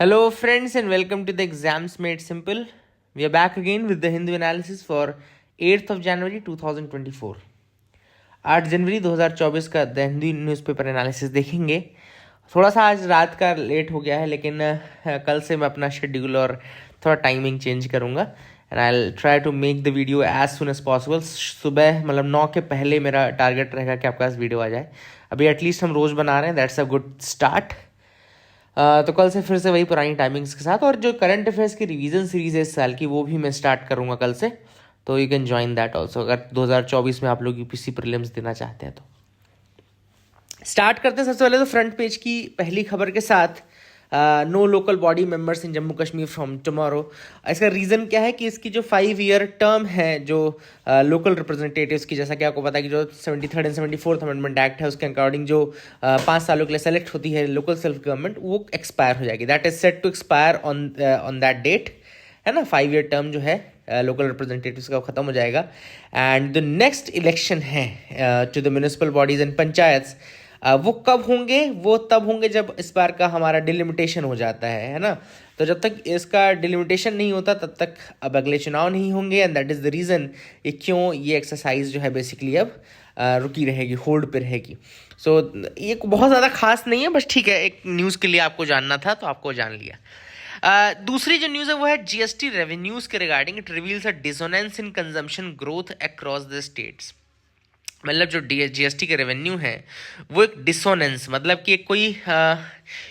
Hello, friends, and welcome to the Exams Made Simple. We are back again with the Hindu analysis for 8th of January 2024. 8 जनवरी 2024 का the Hindu newspaper analysis देखेंगे. थोड़ा सा आज रात का late हो गया है, लेकिन कल से मैं अपना शेड्यूल और थोड़ा टाइमिंग चेंज करूँगा and I will try to make the video as soon as possible. सुबह मतलब 9 के पहले मेरा टारगेट रहेगा कि आपके पास वीडियो आ जाए. अभी एटलीस्ट हम रोज़ बना रहे हैं, दैट्स अ गुड स्टार्ट. तो कल से फिर से वही पुरानी टाइमिंग्स के साथ, और जो करंट अफेयर्स की रिवीजन सीरीज है इस साल की वो भी मैं स्टार्ट करूँगा कल से. तो you can join that also अगर 2024 में आप लोग यूपीसी प्रीलिम्स देना चाहते हैं तो. स्टार्ट करते हैं सबसे पहले तो फ्रंट पेज की पहली खबर के साथ. No local body members in Jammu Kashmir from tomorrow. इसका रीज़न क्या है कि इसकी जो 5 ईयर टर्म है जो लोकल रिप्रेजेंटेटिव्स की, जैसा कि आपको पता है कि जो 73rd and 74th amendment act है उसके अकॉर्डिंग जो 5 सालों के लिए सेलेक्ट होती है लोकल सेल्फ गवर्नमेंट, वो एक्सपायर हो जाएगी. That is set to expire on that date, है ना. 5 ईयर टर्म जो है लोकल रिप्रेजेंटेटिव्स का ख़त्म हो जाएगा. एंड द नेक्स्ट इलेक्शन है to the municipal bodies and panchayats. वो कब होंगे? वो तब होंगे जब इस बार का हमारा डिलिमिटेशन हो जाता है ना. तो जब तक इसका डिलिमिटेशन नहीं होता तब तक अब अगले चुनाव नहीं होंगे. And that is the reason क्यों ये एक्सरसाइज जो है बेसिकली अब रुकी रहेगी, होल्ड पे रहेगी. सो ये बहुत ज़्यादा खास नहीं है, बस ठीक है, एक न्यूज़ के लिए आपको जानना था तो आपको जान लिया. दूसरी जो न्यूज़ है वो है जीएसटी रेवेन्यूज़ के regarding. It reveals a dissonance in consumption growth across the states. मतलब जो जीएसटी के रेवेन्यू है वो एक डिसोनेंस, मतलब कि कोई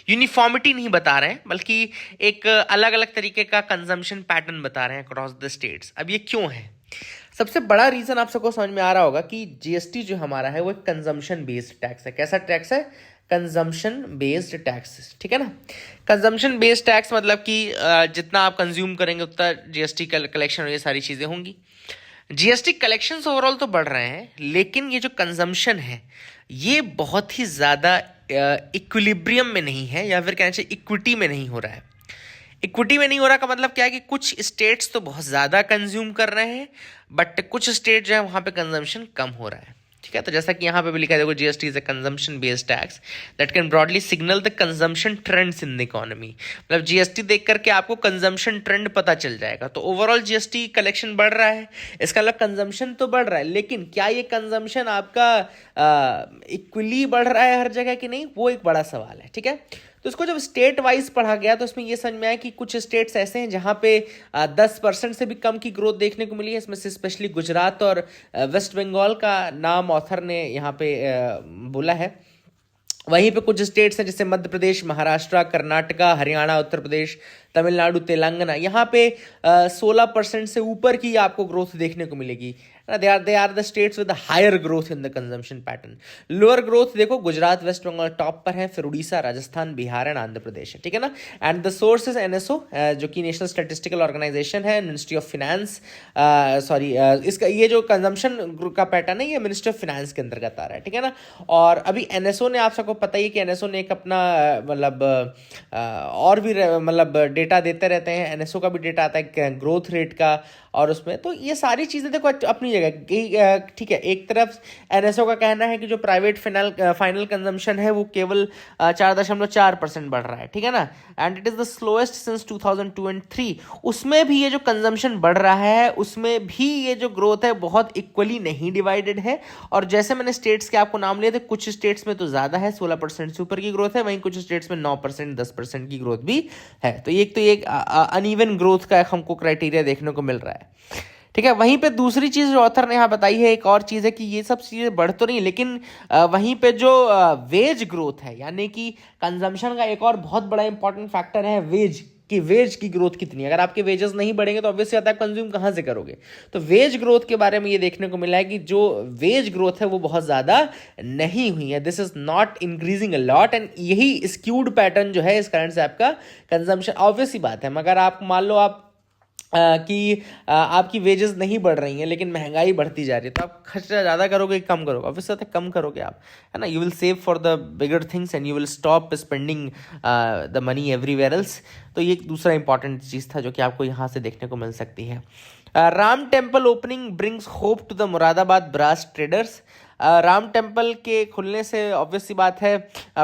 यूनिफॉर्मिटी नहीं बता रहे हैं, बल्कि एक अलग अलग तरीके का कंजम्पशन पैटर्न बता रहे हैं अक्रॉस द स्टेट्स. अब ये क्यों है? सबसे बड़ा रीज़न आप सबको समझ में आ रहा होगा कि जीएसटी जो हमारा है वो एक कंजम्पशन बेस्ड टैक्स है. कैसा टैक्स है? कंजम्पशन बेस्ड टैक्स, ठीक है ना. कंजम्पशन बेस्ड टैक्स मतलब कि जितना आप कंज्यूम करेंगे उतना जीएसटी कलेक्शन और ये सारी चीज़ें होंगी. जीएसटी कलेक्शंस ओवरऑल तो बढ़ रहे हैं, लेकिन ये जो कंजम्पशन है ये बहुत ही ज़्यादा इक्विलिब्रियम में नहीं है, या फिर कहना चाहिए इक्विटी में नहीं हो रहा है. इक्विटी में नहीं हो रहा का मतलब क्या है कि कुछ स्टेट्स तो बहुत ज़्यादा कंज्यूम कर रहे हैं, बट कुछ स्टेट जो है वहाँ पे कंजम्पशन कम हो रहा है. ठीक है, तो जैसा कि यहाँ पे भी लिखा है, देखो, GST is a consumption based tax that can broadly signal the consumption trends in the economy. मतलब जीएसटी देख करके आपको कंजम्पशन ट्रेंड पता चल जाएगा. तो ओवरऑल जीएसटी कलेक्शन बढ़ रहा है, इसका मतलब कंजम्पशन तो बढ़ रहा है, लेकिन क्या ये कंजम्पशन आपका इक्वली बढ़ रहा है हर जगह कि नहीं, वो एक बड़ा सवाल है. ठीक है, तो इसको जब स्टेट वाइज पढ़ा गया तो इसमें ये समझ में आया कि कुछ स्टेट्स ऐसे हैं जहाँ पे 10% से भी कम की ग्रोथ देखने को मिली है. इसमें से स्पेशली गुजरात और वेस्ट बंगाल का नाम ऑथर ने यहाँ पे बोला है. वहीं पे कुछ स्टेट्स हैं जैसे मध्य प्रदेश, महाराष्ट्र, कर्नाटका, हरियाणा, उत्तर प्रदेश, तमिलनाडु, तेलंगाना. यहाँ पे 16% से ऊपर की आपको ग्रोथ देखने को मिलेगी. they are the states with the higher growth in the consumption pattern. Lower growth देखो, गुजरात, वेस्ट बंगाल टॉप पर है, फिर उड़ीसा, राजस्थान, बिहार एंड आंध्र प्रदेश है. ठीक है ना. And the source is NSO, जो कि नेशनल स्टैटिस्टिकल ऑर्गेनाइजेशन है, मिनिस्ट्री ऑफ फिनेंस. सॉरी, इसका ये जो कंजम्पशन का पैटर्न है ये मिनिस्ट्री ऑफ फिनेंस के अंतर्गत आ रहा है. ठीक है ना. और अभी एनएसओ ने, आप सबको पता ही है कि एनएसओ ने एक अपना मतलब और भी मतलब डेटा देते रहते हैं. एनएसओ का भी डेटा आता है ग्रोथ रेट का, और उसमें तो ये सारी चीज़ें देखो अपनी जगह. ठीक है, एक तरफ एनएसओ का कहना है कि जो प्राइवेट फाइनल कंजम्पशन है वो केवल 4.4% बढ़ रहा है. ठीक है ना. And it is the slowest since 2002 and 3. उसमें भी ये जो कंजम्पशन बढ़ रहा है उसमें भी ये जो ग्रोथ है बहुत इक्वली नहीं डिवाइडेड है. और जैसे मैंने स्टेट्स के आपको नाम लिए थे, कुछ स्टेट्स में तो ज़्यादा है, 16% से ऊपर की ग्रोथ है, वहीं कुछ स्टेट्स में 9%, 10% की ग्रोथ भी है. तो एक अनइवन ग्रोथ का हमको क्राइटेरिया देखने को मिल रहा है. ठीक है. वहीं पे दूसरी चीज़ जो ऑथर ने यहाँ बताई है, एक और चीज़ है कि ये सब चीज़ें बढ़ तो नहीं, लेकिन वहीं पे जो वेज ग्रोथ है, यानी कि कंजम्पशन का एक और बहुत बड़ा इंपॉर्टेंट फैक्टर है वेज की ग्रोथ कितनी. अगर आपके वेजेस नहीं बढ़ेंगे तो ऑब्वियसली आता है कंज्यूम कहाँ से करोगे. तो वेज ग्रोथ के बारे में ये देखने को मिला है कि जो वेज ग्रोथ है वो बहुत ज़्यादा नहीं हुई है. This is not increasing a lot, and यही स्क्यूड पैटर्न जो है इस कारण से आपका कंजम्पशन, ऑब्वियस ही बात है. मगर आप मान लो आप कि आपकी वेजेस नहीं बढ़ रही हैं लेकिन महंगाई बढ़ती जा रही है, तो आप खर्चा ज़्यादा करोगे कि कम करोगे? ऑब्वियसली कम करोगे आप, है ना. You will save for the bigger things and you will stop spending the money everywhere else. तो ये एक दूसरा इंपॉर्टेंट चीज़ था जो कि आपको यहाँ से देखने को मिल सकती है. Ram temple opening brings hope to the Moradabad brass traders. Ram temple के खुलने से ऑब्वियस सी बात है,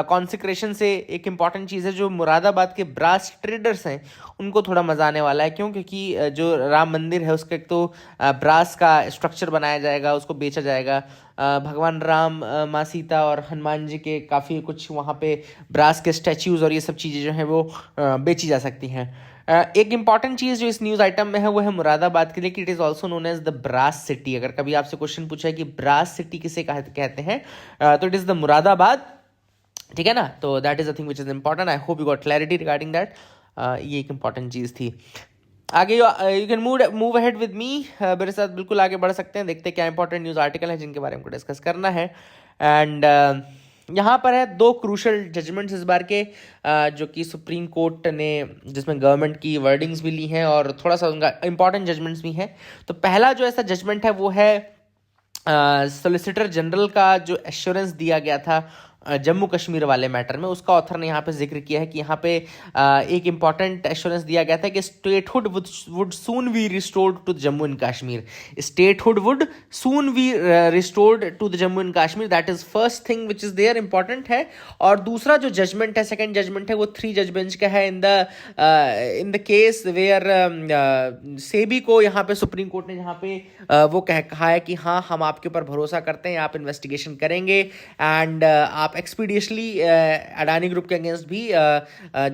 कॉन्सिक्रेशन से एक इम्पॉर्टेंट चीज़ है, जो मुरादाबाद के ब्रास ट्रेडर्स हैं उनको थोड़ा मज़ा आने वाला है। क्यों? क्योंकि जो राम मंदिर है उसका एक तो ब्रास का स्ट्रक्चर बनाया जाएगा, उसको बेचा जाएगा। भगवान राम, माँ सीता और हनुमान जी के काफ़ी कुछ वहाँ पे ब्रास के स्टैच्यूज़ और ये सब चीज़ें जो हैं वो बेची जा सकती हैं। एक इंपॉर्टेंट चीज़ जो इस न्यूज़ आइटम में है वो है मुरादाबाद के लिए कि it is also known as the brass city. अगर कभी आपसे क्वेश्चन पूछा है कि ब्रास सिटी किसे कहते हैं, तो इट इज़ द मुरादाबाद। ठीक है ना? तो that is a thing which is important. I hope you got clarity regarding that. ये एक इंपॉर्टेंट चीज़ थी। आगे you can move ahead with me, मेरे साथ बिल्कुल आगे बढ़ सकते हैं। देखते हैं क्या इंपॉर्टेंट न्यूज़ आर्टिकल है जिनके बारे में डिस्कस करना है। एंड यहाँ पर है दो क्रूशल जजमेंट्स इस बार के, जो कि सुप्रीम कोर्ट ने, जिसमें गवर्नमेंट की वर्डिंग्स भी ली हैं और थोड़ा सा उनका इंपॉर्टेंट जजमेंट्स भी हैं। तो पहला जो ऐसा जजमेंट है वो है सॉलिसिटर जनरल का जो एश्योरेंस दिया गया था जम्मू कश्मीर वाले मैटर में, उसका ऑथर ने यहाँ पे जिक्र किया है कि यहाँ पे एक इम्पॉर्टेंट एश्योरेंस दिया गया था कि statehood would soon be restored to Jammu and Kashmir. Statehood would soon be restored to the Jammu and Kashmir, that is first thing which is there, important है। और दूसरा जो जजमेंट है, सेकेंड जजमेंट है, वो 3 जज बेंच का है in the case where SEBI को यहाँ पे सुप्रीम कोर्ट ने जहाँ पे वो कहा है कि हाँ, हम आपके ऊपर भरोसा करते हैं, आप इन्वेस्टिगेशन करेंगे एंड आप एक्सपीडियसली अडानी ग्रुप के अगेंस्ट भी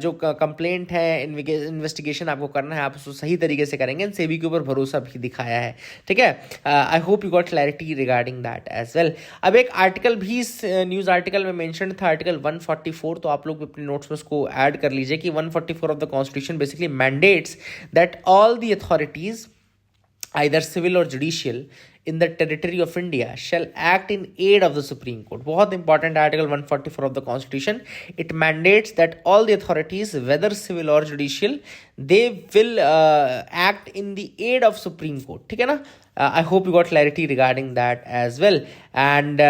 जो कंप्लेंट है, इन्वेस्टिगेशन आपको करना है, आप उसको सही तरीके से करेंगे। सेबी के ऊपर भरोसा भी दिखाया है। ठीक है, I hope you got clarity regarding that as well. अब एक आर्टिकल भी इस न्यूज़ आर्टिकल में मेंशन था, आर्टिकल 144, तो आप लोग अपने नोट्स में उसको ऐड कर लीजिए कि 144 of the constitution basically mandates that all the authorities either civil or judicial in the territory of India shall act in aid of the Supreme Court. बहुत important article 144 of the Constitution. It mandates that all the authorities, whether civil or judicial, they will act in the aid of Supreme Court. ठीक है ना? I hope you got clarity regarding that as well. And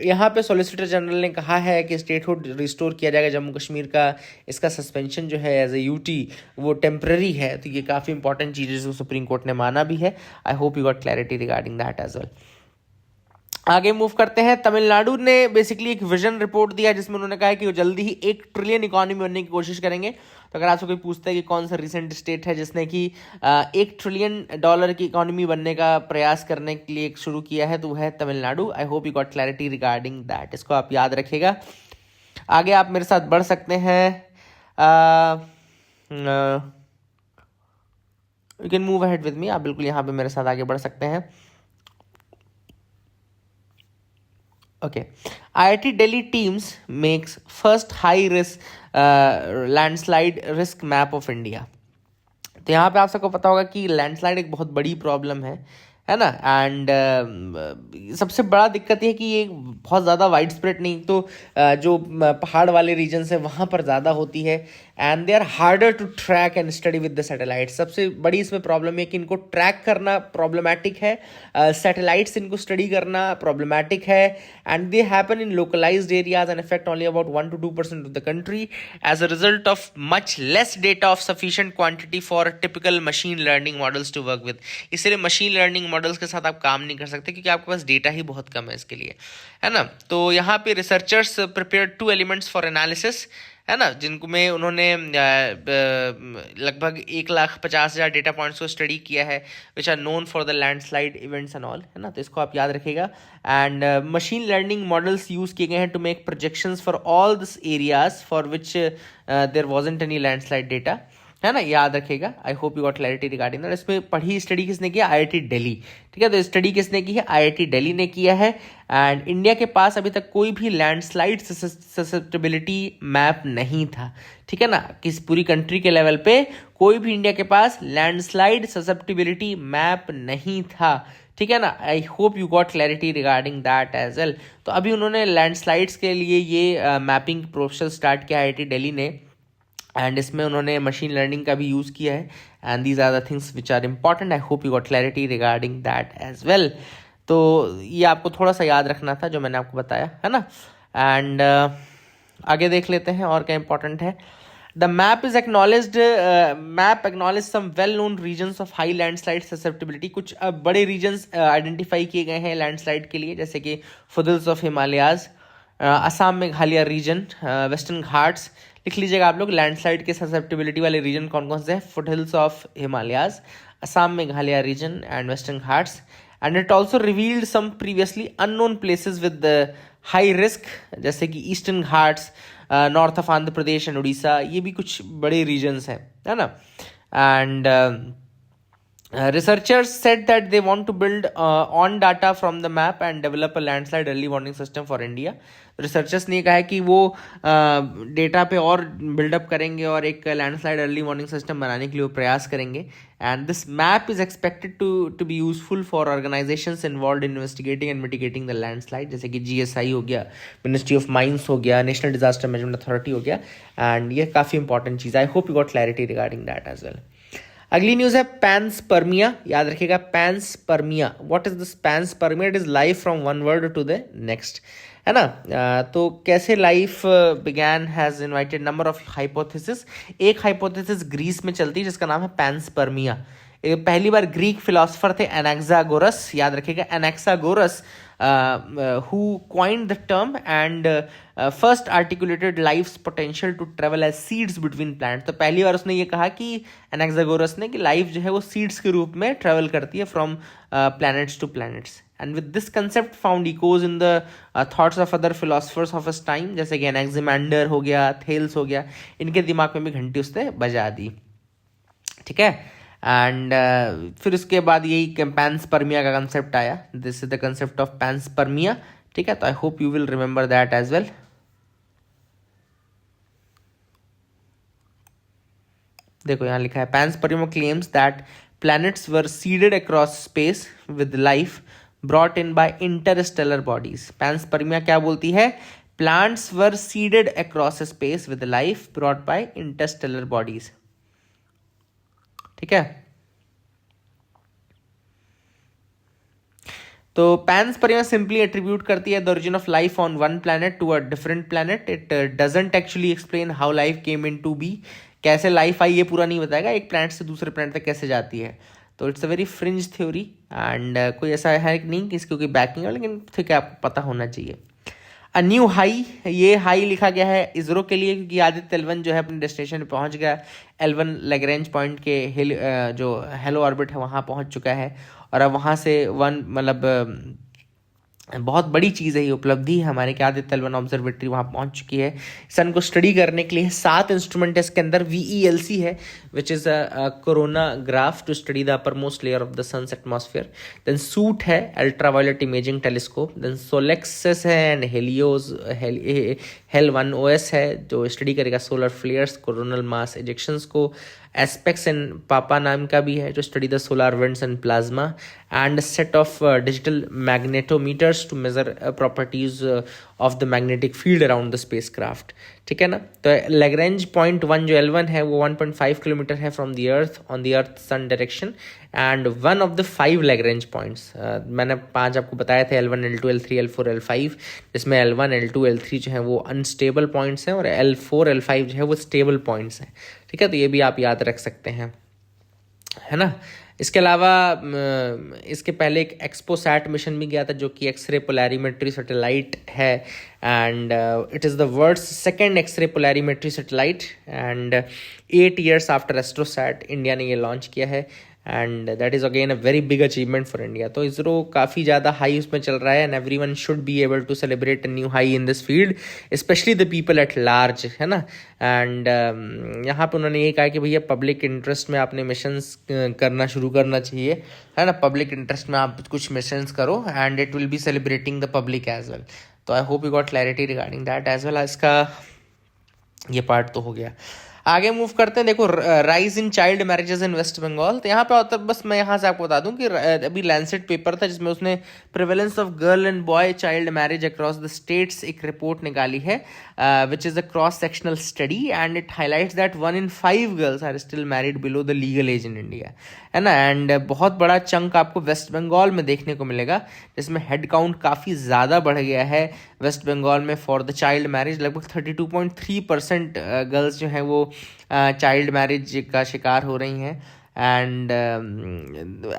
यहाँ पे solicitor general ने कहा है कि statehood restore किया जाएगा जम्मू कश्मीर का। इसका सस्पेंशन जो है एज ए यूटी वो टेम्पररी है। तो ये काफ़ी इंपॉर्टेंट चीज़ है जो सुप्रीम कोर्ट ने माना भी है। I hope you got clarity regarding that as well. आगे मूव करते हैं। तमिलनाडु ने बेसिकली एक विजन रिपोर्ट दिया जिसमें उन्होंने कहा है कि वो जल्दी ही 1 ट्रिलियन इकोनॉमी बनने की कोशिश करेंगे। तो अगर आपसे कोई पूछता है कि कौन सा रिसेंट स्टेट है जिसने कि $1 ट्रिलियन की इकोनॉमी बनने का प्रयास करने के लिए शुरू किया है, तो वह है तमिलनाडु। आई hope you got clarity regarding that. इसको आप याद रखिएगा। आगे आप मेरे साथ बढ़ सकते हैं। You can move ahead with me. आप बिल्कुल यहाँ पे मेरे साथ आगे बढ़ सकते हैं। Okay, IIT Delhi teams makes first high risk landslide risk map of India. तो यहाँ पे आप सबको पता होगा कि लैंडस्लाइड एक बहुत बड़ी प्रॉब्लम है ना। एंड सबसे बड़ा दिक्कत ये है कि ये बहुत ज़्यादा वाइड स्प्रेड नहीं, तो जो पहाड़ वाले रीजन्स है वहाँ पर ज़्यादा होती है। And they are harder to track and study with the satellite. सबसे बड़ी इसमें प्रॉब्लम है कि इनको ट्रैक करना प्रॉब्लमैटिक है, सैटेलाइट से इनको स्टडी करना प्रॉब्लमैटिक है। And they happen in localised areas and affect only about 1 to 2% of the country as a result of much less data of sufficient quantity for typical machine learning models to work with. इसलिए machine learning models के साथ आप काम नहीं कर सकते क्योंकि आपके पास डेटा ही बहुत कम है इसके लिए, है ना। तो यहाँ पे researchers prepare 2 elements for analysis, है ना, जिनको में उन्होंने लगभग 1,50,000 डेटा पॉइंट्स को स्टडी किया है which are known for the landslide events and all, है ना। तो इसको आप याद रखिएगा। And machine learning models use किए गए हैं to make projections for all this areas for which there wasn't any landslide data, है ना, याद रखिएगा। I hope you got clarity regarding that. इसमें पढ़ी स्टडी किसने किया? IIT दिल्ली। ठीक है, तो स्टडी किसने की है? IIT दिल्ली ने किया है। एंड इंडिया के पास अभी तक कोई भी लैंडस्लाइड ससेप्टेबिलिटी मैप नहीं था। ठीक है ना, किस पूरी कंट्री के लेवल पे कोई भी इंडिया के पास लैंडस्लाइड ससेप्टेबिलिटी मैप नहीं था। ठीक है ना, I hope you got clarity regarding that as well. तो अभी उन्होंने लैंडस्लाइड्स के लिए ये मैपिंग प्रोसेस स्टार्ट किया IIT दिल्ली ने। एंड इसमें उन्होंने मशीन लर्निंग का भी यूज़ किया है। And these are the things which are important. I hope you got clarity regarding that as well. तो ये आपको थोड़ा सा याद रखना था जो मैंने आपको बताया, है ना। एंड आगे देख लेते हैं और क्या इंपॉर्टेंट है। The map is acknowledged. Map acknowledged some well-known regions of high landslide susceptibility. कुछ बड़े regions identify किए गए हैं landslide के लिए, जैसे कि foothills of Himalayas, Assam Meghalaya region, Western Ghats. लिख लीजिएगा आप लोग, लैंडस्लाइड के ससेप्टिबिलिटी वाले रीजन कौन कौन से हैं? Foothills of Himalayas, Assam Meghalaya region and Western Ghats. And it also revealed some previously unknown places with high risk, जैसे कि Eastern Ghats, north of Andhra Pradesh and Orissa. ये भी कुछ बड़े रीजन्स हैं, है ना. And researchers said that they want to build on data from the map and develop a landslide early warning system for India. Researchers ने कहा है कि वो डेटा पे और बिल्डअप करेंगे और एक लैंडस्लाइड अर्ली वार्निंग सिस्टम बनाने के लिए वो प्रयास करेंगे. And this map is expected to be useful for organisations involved in investigating and mitigating the landslide, जैसे कि GSI हो गया, मिनिस्ट्री ऑफ माइंस हो गया, नेशनल डिजास्टर मैनेजमेंट अथॉरिटी हो गया. एंड ये काफ़ी इंपॉर्टेंट चीज़ है. I hope you got clarity regarding that as well. अगली न्यूज़ है पैंसपर्मिया. याद रखिएगा, panspermia. What is this panspermia? It is life from one word to the next, है ना. तो कैसे life began has invited number of hypothesis. एक hypothesis Greece में चलती है जिसका नाम है पैंसपर्मिया. पहली बार ग्रीक फिलोसफर थे एनाक्सागोरस. याद रखिएगा, एनाक्सागोरस who coined the term and first articulated life's potential to travel as seeds between plants. तो पहली बार उसने ये कहा कि एनाक्सागोरस ने कि लाइफ जो है वो सीड्स के रूप में ट्रेवल करती है from planets to planets. And with this concept found echoes in the thoughts of other philosophers of his time, जैसे कि एनाक्सिमैंडर हो गया, थेल्स हो गया. इनके दिमाग में भी घंटी उसने बजा दी. ठीक है. एंड फिर उसके बाद यही पैंसपर्मिया का कंसेप्ट आया. This is the concept of panspermia. ठीक है. तो I hope you will remember that as well. देखो यहाँ लिखा है, panspermia claims that planets were seeded across space with life brought in by interstellar bodies. Panspermia क्या बोलती है? Plants were seeded across space with life brought by interstellar bodies. ठीक है. तो पैंसपर्मिया सिंपली एट्रीब्यूट करती है the origin of life on one planet to a different planet. It doesn't actually explain how life came in to be. कैसे life आई ये पूरा नहीं बताएगा, एक प्लैनेट से दूसरे प्लैनेट तक कैसे जाती है. तो it's a very fringe theory and कोई ऐसा है कि नहीं कि इसकी कोई बैकिंग है, लेकिन ठीक है, आपको पता होना चाहिए. अ न्यू हाई. ये हाई लिखा गया है इसरो के लिए, क्योंकि आदित्य L1 जो है अपने डेस्टिनेशन पे पहुंच गया. L1 लैग्रेंज पॉइंट के जो हेलो ऑर्बिट है वहाँ पहुंच चुका है. और अब वहाँ से बहुत बड़ी चीज़ है, ये उपलब्धि है हमारे कि आदित्य L1 ऑब्जर्वेटरी वहाँ पहुँच चुकी है. सन को स्टडी करने के लिए 7 इंस्ट्रूमेंट है इसके अंदर. VELC है which is a coronagraph to study the upper most layer of the sun's atmosphere. Then SUIT है ultraviolet imaging telescope. Then SoLEXS है एंड HEL1OS है जो स्टडी करेगा सोलर फ्लेयर्स, कोरोनल मास इजेक्शंस को. एस्पेक्स एंड पापा नाम का भी है जो study the solar winds and plasma. And set of digital magnetometers to measure properties of the magnetic field around the spacecraft. ठीक है ना. तो लैग्रेंज पॉइंट 1 जो L1 है वो 1.5 किलोमीटर है from the earth on the earth sun direction. And one of the 5 Lagrange points, मैंने 5 आपको बताए थे, L1, L2, L3, L4, L5, जिसमें L1, L2, L3 जो है वो अनस्टेबल पॉइंट्स हैं और L4, L5 जो है वो स्टेबल पॉइंट्स हैं. ठीक है. तो ये भी आप याद रख सकते हैं, है ना. इसके अलावा इसके पहले एक एक्सपोसैट मिशन भी गया था जो कि एक्सरे पोलैरिमेट्री सैटेलाइट है. And it is the world's second x ray polarimetry satellite. And 8 years after AstroSat India ने ये लॉन्च किया है. And that is again a very big achievement for India. तो इसरो काफ़ी ज़्यादा हाई उसमें चल रहा है. And everyone should be able to celebrate a new high in this field, specially the people at large, है ना. एंड यहाँ पे उन्होंने ये कहा कि भैया पब्लिक इंटरेस्ट में आपने मिशंस करना शुरू करना चाहिए, है ना. पब्लिक इंटरेस्ट में आप कुछ मिशंस करो and it will be celebrating the public as well. तो I hope you got clarity regarding that as well. इसका ये पार्ट तो हो गया. आगे मूव करते हैं. देखो, rise in child marriages in West Bengal. तो यहाँ पे होता, बस मैं यहाँ से आपको बता दूं कि अभी लैंसेट पेपर था जिसमें उसने prevalence of girl and boy child marriage across the states एक रिपोर्ट निकाली है which is a cross sectional study. And it highlights that 1 in 5 girls are still married below the legal age in India, है ना. And बहुत बड़ा chunk आपको waste Bengal में देखने को मिलेगा जिसमें हेड काउंट काफ़ी ज़्यादा बढ़ गया है वेस्ट बंगाल में फॉर द चाइल्ड मैरिज। लगभग 32.3% गर्ल्स जो हैं वो चाइल्ड मैरिज का शिकार हो रही हैं। एंड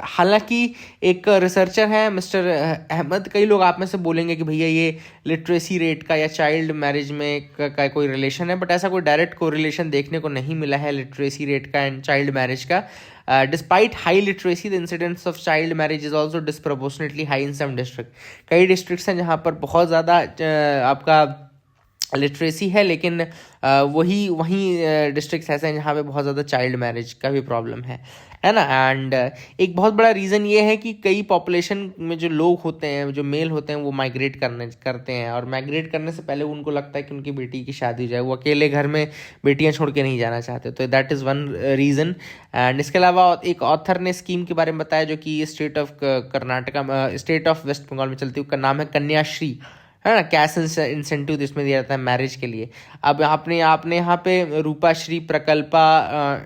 हालांकि एक रिसर्चर है मिस्टर अहमद, कई लोग आप में से बोलेंगे कि भैया ये लिटरेसी रेट का या चाइल्ड मैरिज में का कोई रिलेशन है, बट ऐसा कोई डायरेक्ट कोरिलेशन देखने को नहीं मिला है लिटरेसी रेट का एंड चाइल्ड मैरिज का। Despite high literacy the incidence of child marriage is also disproportionately high in some district. कई डिस्ट्रिक्ट्स हैं जहाँ पर बहुत ज़्यादा आपका लिटरेसी है, लेकिन वहीं डिस्ट्रिक्ट्स ऐसे हैं जहाँ पे बहुत ज़्यादा चाइल्ड मैरिज का भी प्रॉब्लम है ना। एंड एक बहुत बड़ा रीज़न ये है कि कई पॉपुलेशन में जो लोग होते हैं, जो मेल होते हैं, वो माइग्रेट करते हैं, और माइग्रेट करने से पहले उनको लगता है कि उनकी बेटी की शादी हो जाए, वो अकेले घर में बेटियां छोड़ के नहीं जाना चाहते। तो that is one reason. And इसके अलावा एक ऑथर ने स्कीम के बारे में बताया जो कि state of Karnataka, state of West Bengal में चलती है, उसका नाम है कन्याश्री, है ना। कैश इंसेंटिव इसमें दिया जाता है मैरिज के लिए। अब आपने यहाँ पे रूपाश्री प्रकल्पा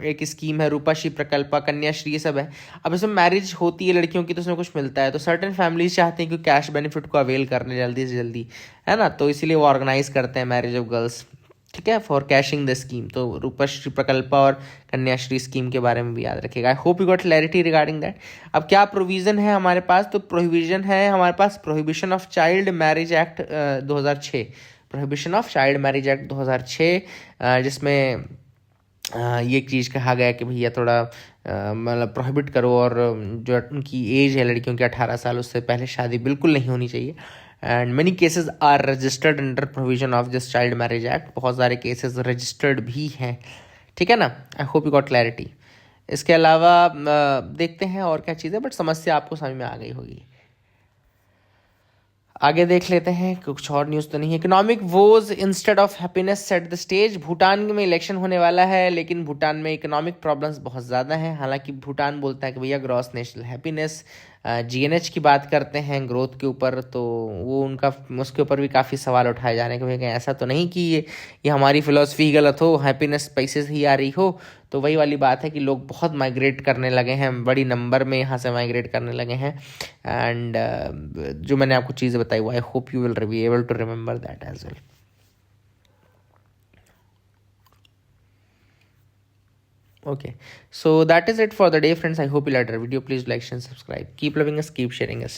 एक स्कीम है, रूपाश्री प्रकल्पा, कन्याश्री, ये सब है। अब इसमें मैरिज होती है लड़कियों की तो उसमें कुछ मिलता है, तो सर्टेन फैमिलीज चाहते हैं कि कैश बेनिफिट को अवेल करने जल्दी से जल्दी, है ना। तो इसीलिए वो ऑर्गेनाइज करते हैं मैरिज ऑफ गर्ल्स, ठीक है, फॉर कैशिंग द स्कीम। तो रूपश्री प्रकल्पा और कन्याश्री स्कीम के बारे में भी याद रखिएगा। I hope you got clarity regarding that. अब क्या प्रोविज़न है हमारे पास, तो प्रोविज़न है हमारे पास prohibition of child marriage act 2006, prohibition of child marriage act 2006, जिसमें ये चीज़ कहा गया कि भैया थोड़ा मतलब प्रोहिबिट करो, और जो उनकी एज है लड़कियों की 18 साल, उससे पहले शादी बिल्कुल नहीं होनी चाहिए। And many cases are registered under provision of this child marriage act, बहुत सारे केसेस रजिस्टर्ड भी हैं, ठीक है ना। I hope you got clarity. इसके अलावा देखते हैं और क्या चीज़ है, बट समस्या आपको समझ में आ गई होगी। आगे देख लेते हैं, कुछ और न्यूज़ तो नहीं है। Economic woes instead of happiness set the stage. Bhutan में इलेक्शन होने वाला है, लेकिन भूटान में इकोनॉमिक प्रॉब्लम्स बहुत ज़्यादा हैं। हालांकि भूटान बोलता है कि भैया ग्रॉस नेशनल हैप्पीनेस, जीएनएच की बात करते हैं ग्रोथ के ऊपर, तो वो उनका उसके ऊपर भी काफ़ी सवाल उठाए जाने के, भैया ऐसा तो नहीं कि ये हमारी फ़िलॉसफी गलत हो, हैप्पीनेस पैसे से ही आ रही हो। तो वही वाली बात है कि लोग बहुत माइग्रेट करने लगे हैं, बड़ी नंबर में यहाँ से माइग्रेट करने लगे हैं। एंड जो मैंने आपको चीज़ें बताई वो I hope you will be able to remember that as well. Okay, so that is it for the day, friends. I hope you liked our video. Please like, share, and subscribe. Keep loving us, keep sharing us.